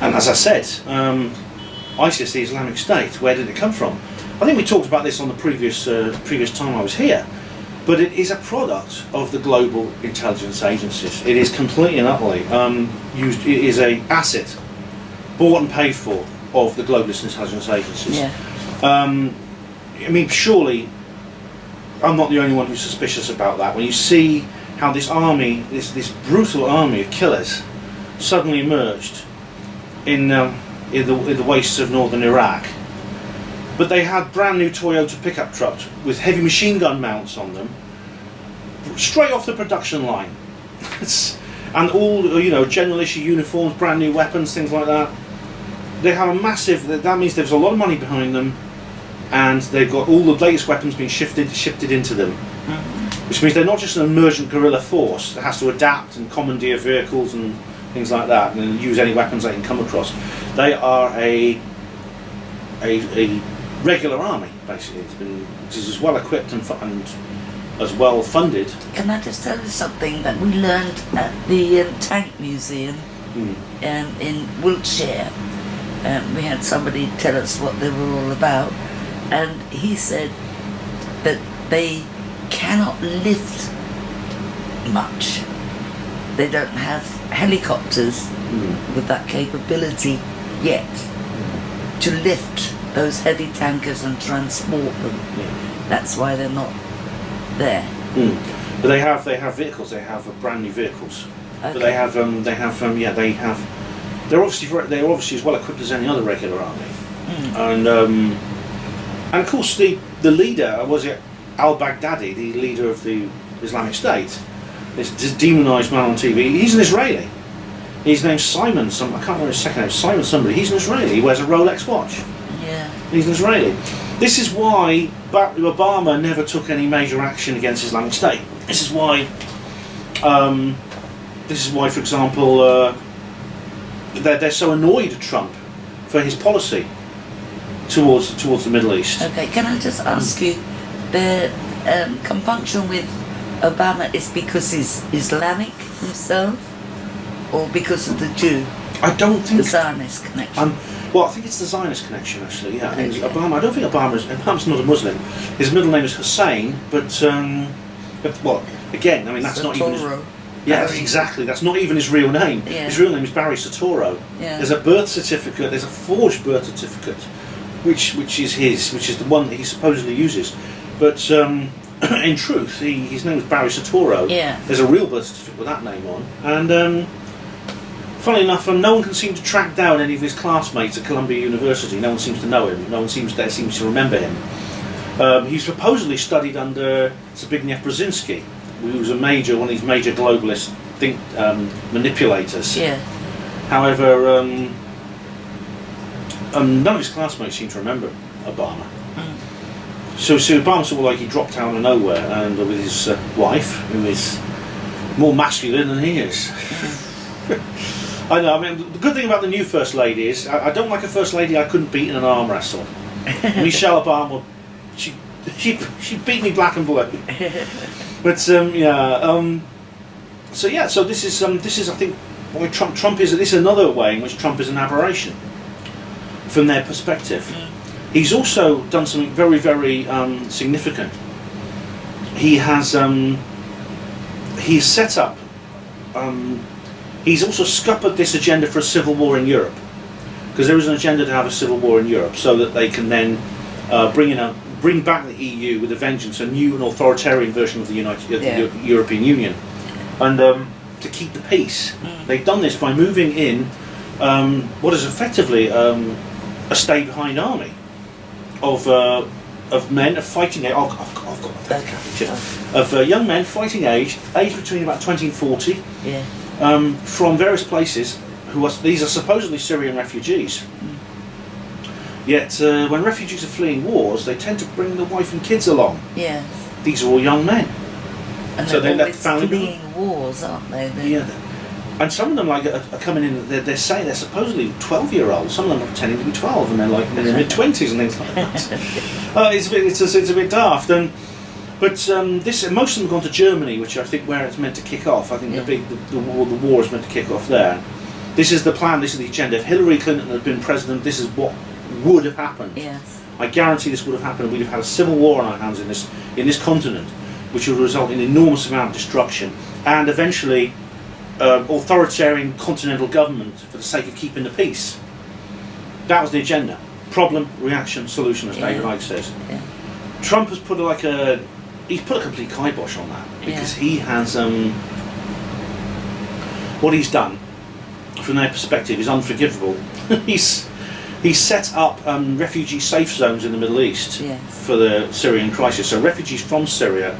And as I said, ISIS, the Islamic State, where did it come from? I think we talked about this on the previous time I was here, but it is a product of the global intelligence agencies. It is completely and utterly used. It is an asset, bought and paid for, of the globalist intelligence agencies. Yeah. I mean, surely I'm not the only one who's suspicious about that. When you see how this army, this brutal army of killers, suddenly emerged in the wastes of northern Iraq, but they had brand new Toyota pickup trucks with heavy machine gun mounts on them, straight off the production line, and all general issue uniforms, brand new weapons, things like that. They have a massive. That means there's a lot of money behind them, and they've got all the latest weapons being shifted into them, which means they're not just an emergent guerrilla force that has to adapt and commandeer vehicles and things like that, and use any weapons they can come across. They are a regular army, basically. It is as well equipped and as well funded. Can I just tell you something that we learned at the Tank Museum in Wiltshire? We had somebody tell us what they were all about, and he said that they cannot lift much. They don't have helicopters with that capability yet to lift those heavy tankers and transport them. That's why they're not there. But they have vehicles. They have brand new vehicles. Okay. But they're obviously as well equipped as any other regular army. And of course the leader was it al-Baghdadi, the leader of the Islamic State. This demonised man on TV. He's an Israeli. His name's Simon. I can't remember his second name. Simon somebody. He's an Israeli. He wears a Rolex watch. Yeah. He's an Israeli. This is why Obama never took any major action against Islamic State. This is why, for example, they're so annoyed at Trump for his policy towards the Middle East. Okay, can I just ask you, the compunction with Obama is because he's Islamic himself, or because of the Jew? I don't think the Zionist connection. Well, I think it's the Zionist connection, actually. Yeah, I think Obama. I don't think Obama's not a Muslim. His middle name is Hussein, but again, I mean that's not even. Exactly. That's not even his real name. Yeah. His real name is Barry Soetoro. Yeah. There's a birth certificate. There's a forged birth certificate, which is his, which is the one that he supposedly uses. But in truth, his name is Barry Soetoro. Yeah. There's a real birth certificate with that name on, and funnily enough, no one can seem to track down any of his classmates at Columbia University. No one seems to know him. No one seems to remember him. He supposedly studied under Zbigniew Brzezinski, who was one of these major globalist manipulators. Yeah. However, none of his classmates seem to remember Obama. So Obama sort of like he dropped out of nowhere, and with his wife, who is more masculine than he is. I know. I mean, the good thing about the new First Lady is I don't like a First Lady I couldn't beat in an arm wrestle. Michelle Obama, she beat me black and blue. But so this is I think why Trump is. This is another way in which Trump is an aberration from their perspective. He's also done something very, very significant. He has he's set up. He's also scuppered this agenda for a civil war in Europe, because there is an agenda to have a civil war in Europe, so that they can then bring back the EU with a vengeance, a new and authoritarian version of the European Union, and to keep the peace. They've done this by moving in what is effectively a stay-behind army of men of fighting age. Of young men fighting age between about 20 and 40. Yeah. From various places, these are supposedly Syrian refugees. Yet, when refugees are fleeing wars, they tend to bring the wife and kids along. Yeah. These are all young men. And so they're let the family fleeing wars, aren't they? And some of them are coming in. They're saying they're supposedly 12-year-olds. Some of them are pretending to be 12, and they're like in their mid-20s and things like that. It's a bit daft. But most of them have gone to Germany, which I think where it's meant to kick off. I think the war is meant to kick off there. This is the plan. This is the agenda. If Hillary Clinton had been president, this is what would have happened. Yes. I guarantee this would have happened. We'd have had a civil war on our hands in this continent, which would result in an enormous amount of destruction and eventually authoritarian continental government for the sake of keeping the peace. That was the agenda. Problem, reaction, solution, as David Icke says. Yeah. Trump has put he's put a complete kibosh on that because he has what he's done from their perspective is unforgivable. he's set up refugee safe zones in the Middle East for the Syrian crisis. So refugees from Syria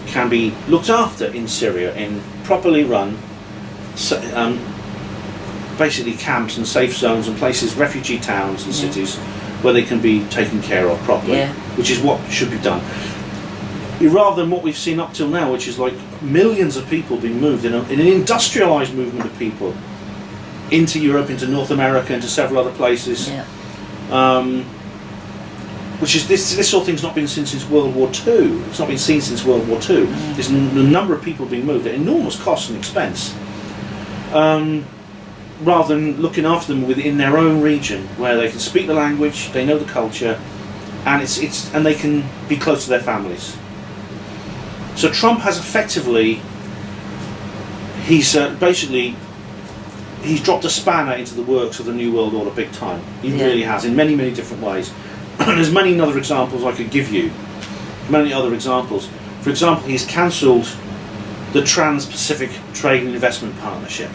can be looked after in Syria in properly run basically camps and safe zones and places, refugee towns and cities where they can be taken care of properly, which is what should be done. Rather than what we've seen up till now, which is like millions of people being moved in an industrialised movement of people into Europe, into North America, into several other places. Which is this sort of thing's not been seen since World War II. It's not been seen since World War II. There's a number of people being moved at enormous cost and expense. Rather than looking after them within their own region, where they can speak the language, they know the culture, and and they can be close to their families. So Trump has effectively, he's dropped a spanner into the works of the New World Order big time. He really has, in many, many different ways. There's many other examples I could give you. Many other examples. For example, he's cancelled the Trans-Pacific Trade and Investment Partnership.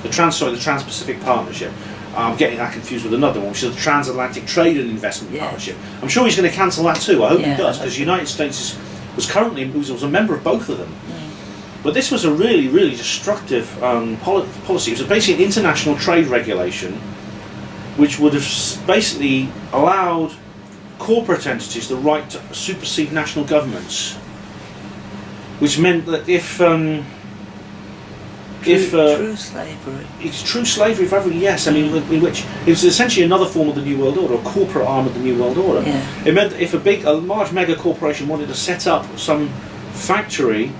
The Trans-Pacific Partnership. I'm getting that confused with another one, which is the Transatlantic Trade and Investment Partnership. I'm sure he's going to cancel that too. I hope he does, because the United States was a member of both of them. But this was a really, really destructive policy. It was basically an international trade regulation which would have basically allowed corporate entities the right to supersede national governments, which meant that if true slavery. It's true slavery for everyone, yes. I mean, in which it was essentially another form of the New World Order, a corporate arm of the New World Order. It meant that if a large mega corporation wanted to set up some factory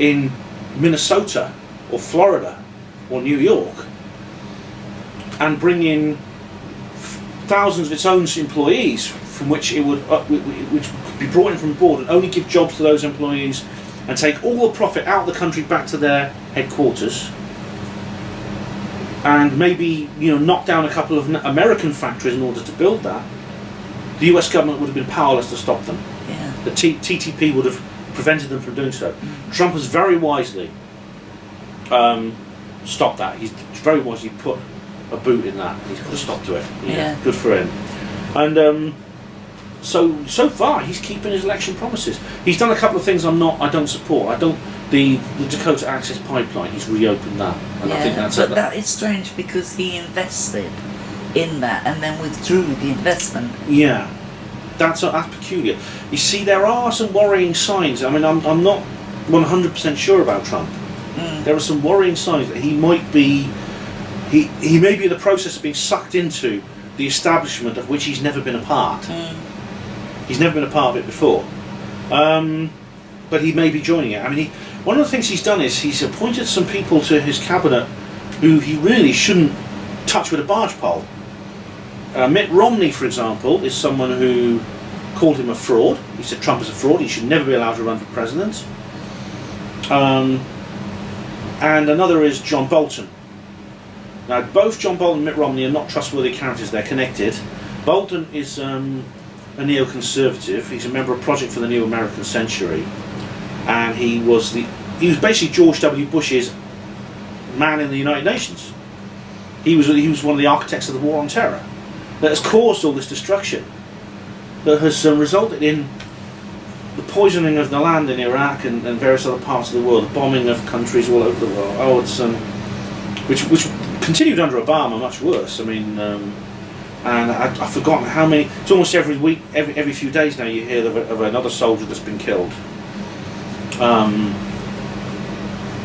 in Minnesota or Florida or New York and bring in thousands of its own employees, from which it would which could be brought in from abroad and only give jobs to those employees, and take all the profit out of the country back to their headquarters, and maybe knock down a couple of American factories in order to build that, the US government would have been powerless to stop them. The TTP would have prevented them from doing so. Trump has very wisely stopped that. He's very wisely put a boot in that. He's put a stop to it. Good for him. And so far he's keeping his election promises. He's done a couple of things I don't support. The Dakota Access Pipeline. He's reopened that, and I think that's but that is strange because he invested in that and then withdrew the investment. That's peculiar. You see, there are some worrying signs. I mean, I'm not 100% sure about Trump. There are some worrying signs that he might be. He may be in the process of being sucked into the establishment of which he's never been a part. He's never been a part of it before, but he may be joining it. I mean, one of the things he's done is he's appointed some people to his cabinet who he really shouldn't touch with a barge pole. Mitt Romney, for example, is someone who called him a fraud. He said Trump is a fraud. He should never be allowed to run for president. And another is John Bolton. Now, both John Bolton and Mitt Romney are not trustworthy characters. They're connected. Bolton is a neoconservative. He's a member of Project for the New American Century, and he was basically George W. Bush's man in the United Nations. He was one of the architects of the War on Terror that has caused all this destruction, that has resulted in the poisoning of the land in Iraq and various other parts of the world, the bombing of countries all over the world. Which continued under Obama, much worse. I mean, and I've forgotten how many. It's almost every week, every few days now you hear of another soldier that's been killed.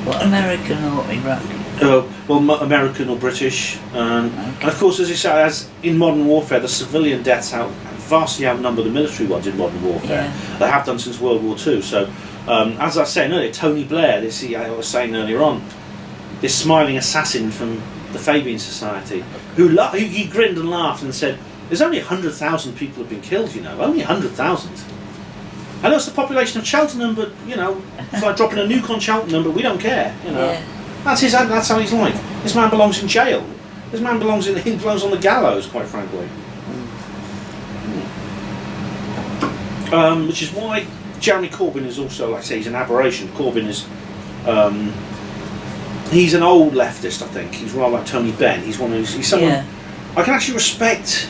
What, American or Iraqi? American or British. And of course, as you say, as in modern warfare, the civilian deaths vastly outnumber the military ones in modern warfare. They have done since World War II. So, as I was saying earlier, Tony Blair, I was saying earlier on, this smiling assassin from the Fabian Society, who he grinned and laughed and said, "There's only 100,000 people have been killed, you know, only 100,000. I know it's the population of Cheltenham, but you know, it's like dropping a nuke on Cheltenham, but we don't care, you know." Yeah. That's how he's like. This man belongs in jail. This man belongs on the gallows, quite frankly. Which is why Jeremy Corbyn is also, like I say, he's an aberration. Corbyn is, he's an old leftist, I think. He's rather like Tony Benn. He's he's someone, Yeah. I can actually respect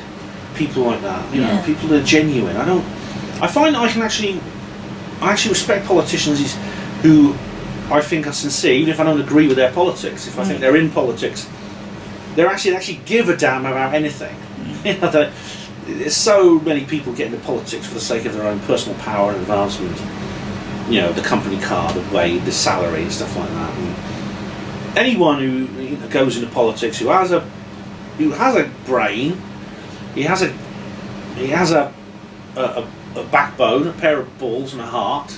people like that, you know, people that are genuine. I find that I actually respect politicians who I think are sincere, even if I don't agree with their politics. If I think they're in politics, they actually give a damn about anything. You know, there's so many people get into politics for the sake of their own personal power and advancement. You know, the company car, the wage, the salary, and stuff like that. And anyone who goes into politics who has a brain, he has a backbone, a pair of balls, and a heart.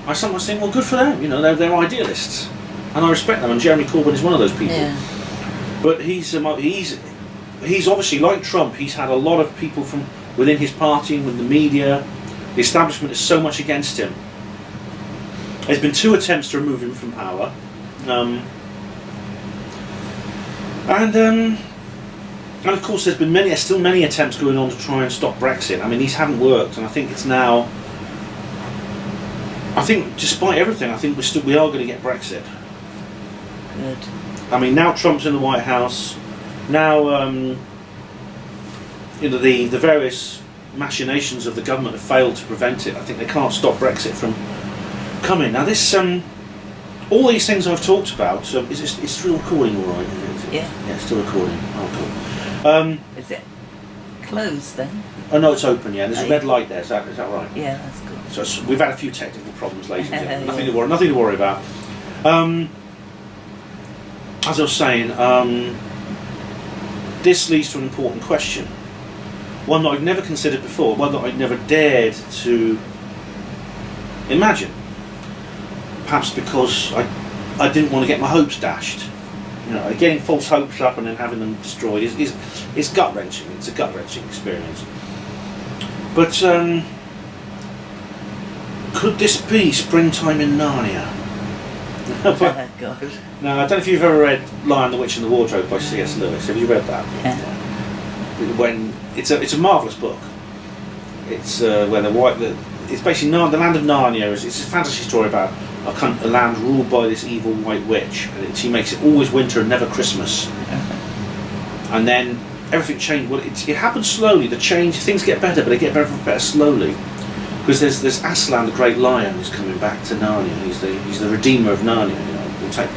I sometimes think, well, good for them. You know, they're idealists, and I respect them. And Jeremy Corbyn is one of those people. Yeah. But he's obviously, like Trump, he's had a lot of people from within his party and with the media. The establishment is so much against him. There's been 2 attempts to remove him from power. And of course there's been still many attempts going on to try and stop Brexit. I mean, these haven't worked, and I think despite everything, I think we are going to get Brexit. Good. I mean, now Trump's in the White House. Now, the various machinations of the government have failed to prevent it. I think they can't stop Brexit from coming. Now, this, all these things I've talked about, it's still recording, all right? Is it? Yeah. Yeah, it's still recording. Oh, cool. Is it closed then? Oh no, it's open. Yeah, there's a red light there. Is that right? Yeah, that's good. So we've had a few technical problems lately. Yeah. Nothing to worry about. As I was saying, this leads to an important question. One that I've never considered before, one that I'd never dared to imagine. Perhaps because I didn't want to get my hopes dashed. You know, getting false hopes up and then having them destroyed is gut-wrenching. It's a gut-wrenching experience. But could this be springtime in Narnia? Oh God. No, I don't know if you've ever read Lion, the Witch and the Wardrobe by C.S. Lewis. Have you read that? Yeah. When it's a marvellous book. It's it's basically the land of Narnia. It's a fantasy story about a land ruled by this evil white witch, and she makes it always winter and never Christmas. And then everything changed. Well, it happens slowly. The change, things get better, but they get better slowly. Because there's Aslan, the great lion, who's coming back to Narnia. He's the redeemer of Narnia. You know, we'll take.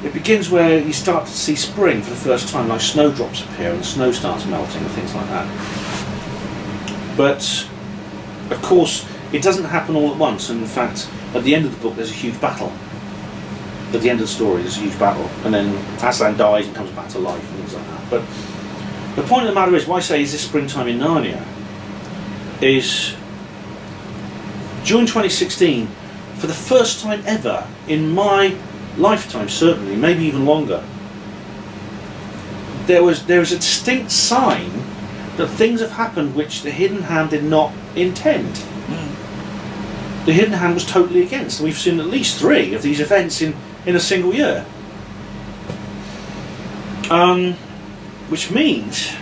It begins where you start to see spring for the first time, like snowdrops appear and the snow starts melting and things like that. But of course, it doesn't happen all at once. And in fact, at the end of the book, there's a huge battle. At the end of the story, there's a huge battle, and then Aslan dies and comes back to life and things like that. But the point of the matter is, why I say is this springtime in Narnia, is during 2016, for the first time ever in my lifetime, certainly, maybe even longer, there was a distinct sign that things have happened which the Hidden Hand did not intend. The Hidden Hand was totally against. We've seen at least 3 of these events in a single year. Which means,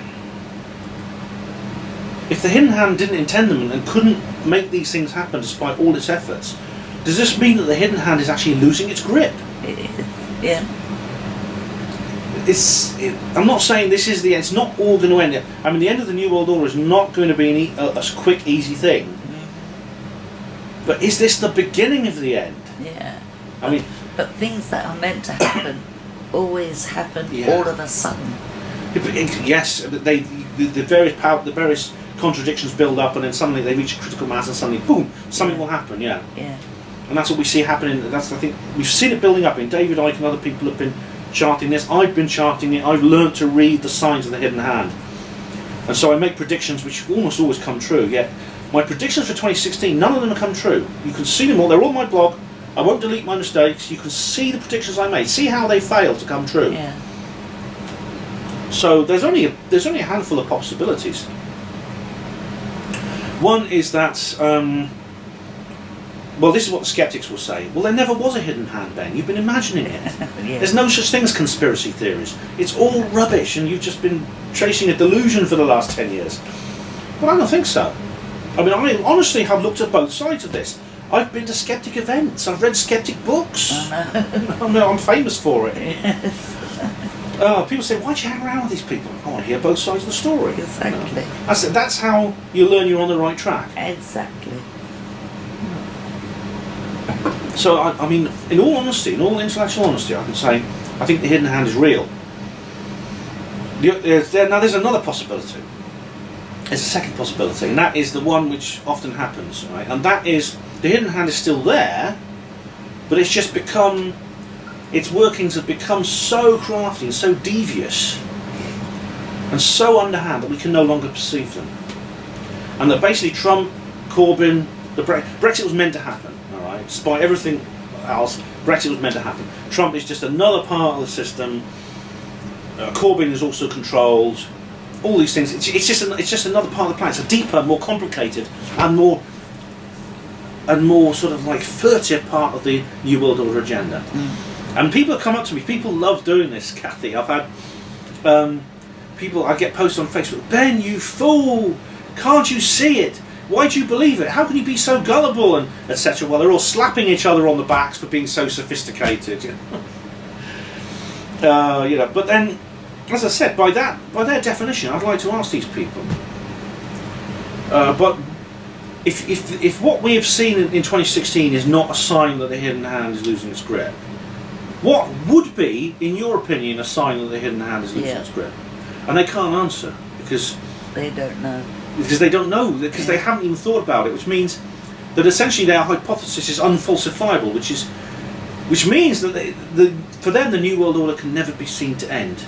if the Hidden Hand didn't intend them and couldn't make these things happen despite all its efforts, does this mean that the Hidden Hand is actually losing its grip? Yeah. I'm not saying this is the end. It's not all going to end. I mean, the end of the New World Order is not going to be a quick, easy thing. But is this the beginning of the end? Yeah. I mean, but things that are meant to happen always happen all of a sudden. Yes, the various contradictions build up, and then suddenly they reach a critical mass, and suddenly, boom, something will happen. Yeah. Yeah. And that's what we see happening. I think we've seen it building up. And David Icke and other people have been charting this. I've been charting it. I've learnt to read the signs of the Hidden Hand, and so I make predictions which almost always come true. Yet my predictions for 2016, none of them have come true. You can see them all. They're all on my blog. I won't delete my mistakes. You can see the predictions I made. See how they failed to come true. Yeah. So there's only a handful of possibilities. One is that, well, this is what the skeptics will say. Well, there never was a hidden hand, Ben. You've been imagining it. Yeah. There's no such thing as conspiracy theories. It's all rubbish, and you've just been chasing a delusion for the last 10 years. But I don't think so. I mean, I honestly have looked at both sides of this. I've been to skeptic events. I've read skeptic books. I'm famous for it. Yes. People say, why'd you hang around with these people? I want to hear both sides of the story. Exactly. That's how you learn you're on the right track. Exactly. So, I mean, in all honesty, in all intellectual honesty, I can say, I think the hidden hand is real. Now, there's another possibility. There's a second possibility, and that is the one which often happens, right? And that is, the hidden hand is still there, but it's just become, its workings have become so crafty and so devious and so underhand that we can no longer perceive them. And that basically Trump, Corbyn, Brexit was meant to happen, alright? Despite everything else, Brexit was meant to happen. Trump is just another part of the system. Corbyn is also controlled. All these things. It's just another part of the plan. It's a deeper, more complicated, and more sort of like furtive part of the New World Order agenda. And people have come up to me. People love doing this, Kathy. I've had people. I get posts on Facebook. Ben, you fool! Can't you see it? Why do you believe it? How can you be so gullible? And etc. Well, they're all slapping each other on the backs for being so sophisticated. You know. But then, as I said, by their definition, I'd like to ask these people. But if what we have seen in 2016 is not a sign that the hidden hand is losing its grip, what would be, in your opinion, a sign that the hidden hand is losing its grip? And they can't answer because they don't know. Because they don't know, because they haven't even thought about it, which means that essentially their hypothesis is unfalsifiable, which means that for them the New World Order can never be seen to end.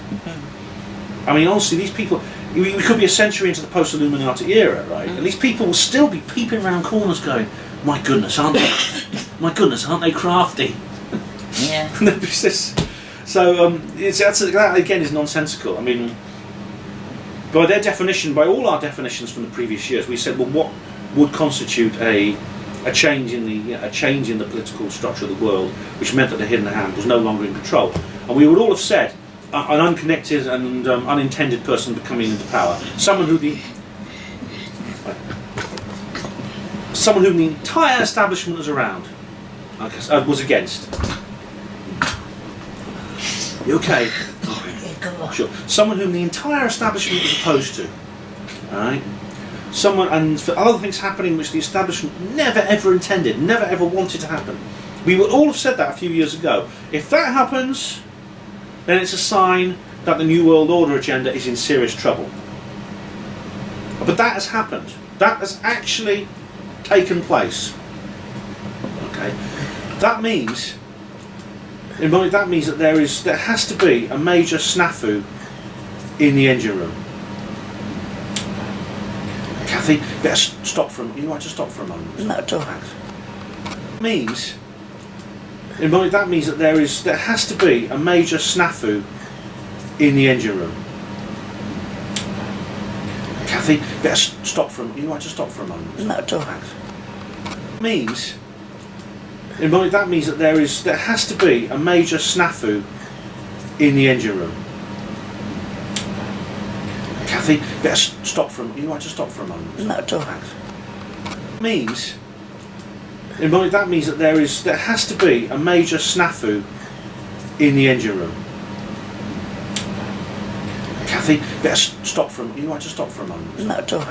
I mean, honestly, these people, we could be a century into the post-Illuminati era, right? And these people will still be peeping around corners going, my goodness, aren't they crafty? Yeah. So that again is nonsensical. I mean, by their definition, by all our definitions from the previous years, we said, well, what would constitute a change in the political structure of the world, which meant that the hidden hand was no longer in control? And we would all have said, an unconnected and unintended person becoming into power, someone whom the entire establishment was around, was against. You okay? Sure. Someone whom the entire establishment was opposed to. Alright? Someone, and for other things happening which the establishment never ever intended, never ever wanted to happen. We would all have said that a few years ago. If that happens, then it's a sign that the New World Order agenda is in serious trouble. But that has happened. That has actually taken place. Okay? That means that there has to be a major snafu in the engine room. Kathy, you might just stop for a moment. No, at all. That means that there has to be a major snafu in the engine room. Kathy, you might just stop for a moment. No, at all. That means that there has to be a major snafu in the engine room. Kathy, you might just stop for a moment. No, at all. That means that there has to be a major snafu in the engine room. Kathy, you might just stop for a moment. No, at all.